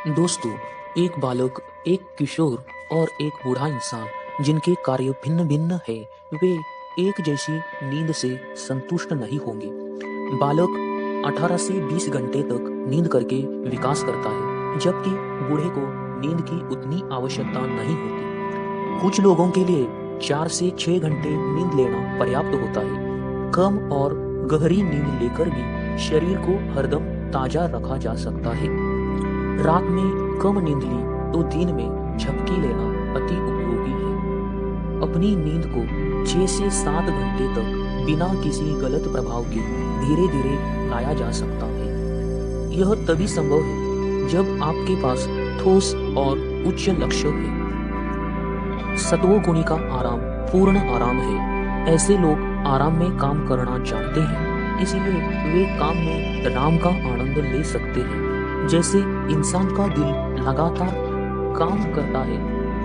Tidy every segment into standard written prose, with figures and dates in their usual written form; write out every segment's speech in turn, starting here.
दोस्तों, एक बालक, एक किशोर और एक बूढ़ा इंसान जिनके कार्य भिन्न भिन्न है, वे एक जैसी नींद से संतुष्ट नहीं होंगे। बालक 18 से 20 घंटे तक नींद करके विकास करता है, जबकि बूढ़े को नींद की उतनी आवश्यकता नहीं होती। कुछ लोगों के लिए 4 से 6 घंटे नींद लेना पर्याप्त होता है। कम और गहरी नींद लेकर भी शरीर को हरदम ताजा रखा जा सकता है। रात में कम नींद ली तो दिन में झपकी लेना अति उपयोगी है। अपनी नींद को 6 से 7 घंटे तक बिना किसी गलत प्रभाव के धीरे धीरे लाया जा सकता है। यह तभी संभव है जब आपके पास ठोस और उच्च लक्ष्य है। सत्वगुणी का आराम पूर्ण आराम है। ऐसे लोग आराम में काम करना जानते हैं, इसलिए वे काम में राम का आनंद ले सकते हैं। जैसे इंसान का दिल लगातार काम करता है,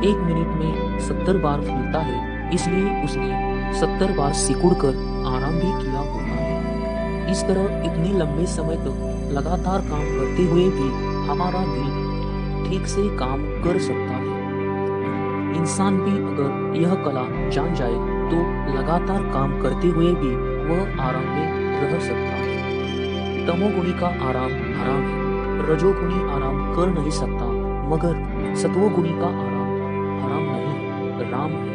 1 मिनट में 70 बार फूलता है, इसलिए उसने 70 बार सिकुड़ कर आराम भी किया होता है। इस तरह इतने लंबे समय तक लगातार काम करते हुए भी हमारा दिल ठीक से काम कर सकता है। इंसान भी अगर यह कला जान जाए तो लगातार काम करते हुए भी वह आराम में रह सकता है। तमोगुणी का आराम हराम है। रजोगुणी आराम कर नहीं सकता, मगर सत्वगुणी का आराम हराम नहीं, राम है।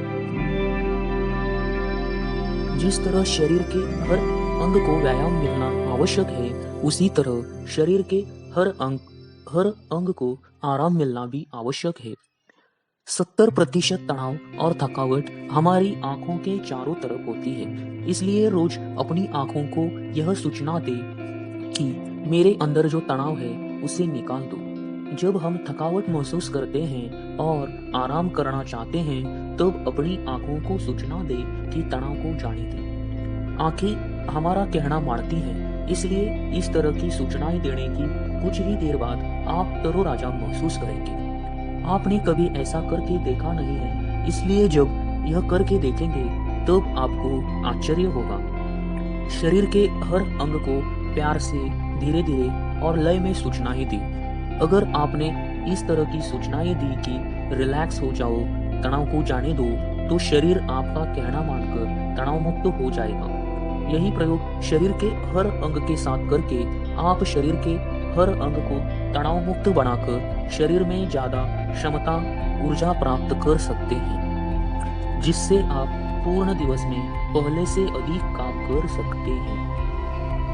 जिस तरह शरीर के हर अंग को व्यायाम मिलना आवश्यक है, उसी तरह शरीर के हर अंग को आराम मिलना भी आवश्यक है। 70% तनाव और थकावट हमारी आंखों के चारों तरफ होती है, इसलिए रोज अपनी आंखों को यह सूचना दे कि मेरे अंदर जो तनाव है उसे निकाल दो। जब हम थकावट महसूस करते हैं और आराम करना चाहते हैं, तब अपनी आंखों को सूचना दे कि तनाव को जाने दे। आंखें हमारा कहना मानती हैं, इसलिए इस तरह की सूचनाएं देने की कुछ ही देर बाद आप तरोताजा महसूस करेंगे। आपने कभी ऐसा करके देखा नहीं है, इसलिए जब यह करके देखेंगे तब आपको आश्चर्य होगा। शरीर के हर अंग को प्यार से धीरे धीरे और लय में सूचनाएं दी। अगर आपने इस तरह की सूचनाएं दी कि रिलैक्स हो जाओ, तनाव को जाने दो, तो शरीर आपका कहना मानकर तनाव मुक्त हो जाएगा। यही प्रयोग शरीर के हर अंग के साथ करके आप शरीर के हर अंग को तनाव मुक्त बनाकर शरीर में ज्यादा क्षमता, ऊर्जा प्राप्त कर सकते हैं, जिससे आप पूर्ण दिवस में पहले से अधिक काम कर सकते हैं।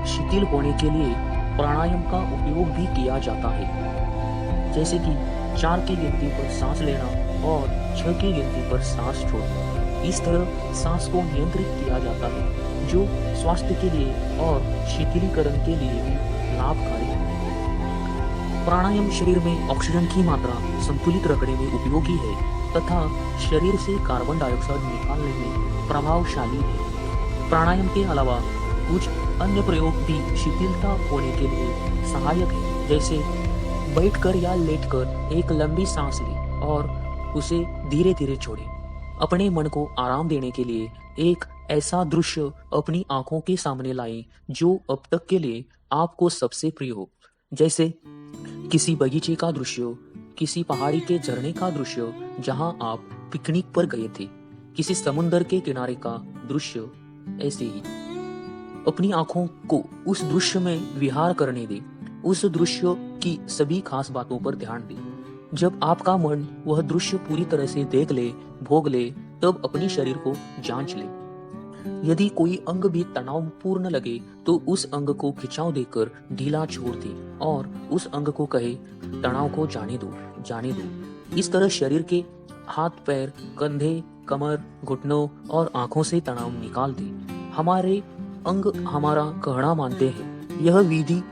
शिथिल होने के लिए प्राणायाम का उपयोग भी किया जाता है, जैसे कि 4 की गिनती पर सांस लेना और 6 की गिनती पर सांस छोड़ना। इस तरह सांस को नियंत्रित किया जाता है, जो स्वास्थ्य के लिए और शिथिलीकरण के लिए भी लाभकारी है। प्राणायाम शरीर में ऑक्सीजन की मात्रा संतुलित रखने में उपयोगी है तथा शरीर से कार्बन डाइऑक्साइड निकालने में प्रभावशाली है। प्राणायाम के अलावा कुछ अन्य प्रयोग भी शिथिलता होने के लिए सहायक है, जैसे बैठकर या लेटकर एक लंबी सांस लें और उसे धीरे धीरे छोड़ें। अपने मन को आराम देने के लिए एक ऐसा दृश्य अपनी आंखों के सामने लाएं जो अब तक के लिए आपको सबसे प्रिय हो, जैसे किसी बगीचे का दृश्य, किसी पहाड़ी के झरने का दृश्य जहां आप पिकनिक पर गए थे, किसी समुद्र के किनारे का दृश्य। ऐसे ही अपनी आंखों को उस दृश्य में विहार करने दे, उस दृश्य की सभी खास बातों पर ध्यान दे। जब आपका मन वह दृश्य पूरी तरह से देख ले, भोग ले, तब अपनी शरीर को जांच ले। यदि कोई अंग भी तनावपूर्ण लगे तो उस अंग को खिंचाव देकर ढीला छोड़ दे और उस अंग को कहे तनाव को जाने दो, जाने दो। इस तरह शरीर के हाथ, पैर, कंधे, कमर, घुटनों और आंखों से तनाव निकाल दे। हमारे अंग हमारा कहना मानते हैं। यह विधि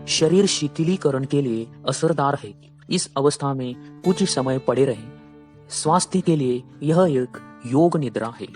शरीर शिथिलीकरण के लिए असरदार है। इस अवस्था में कुछ समय पड़े रहें। स्वास्थ्य के लिए यह एक योग निद्रा है।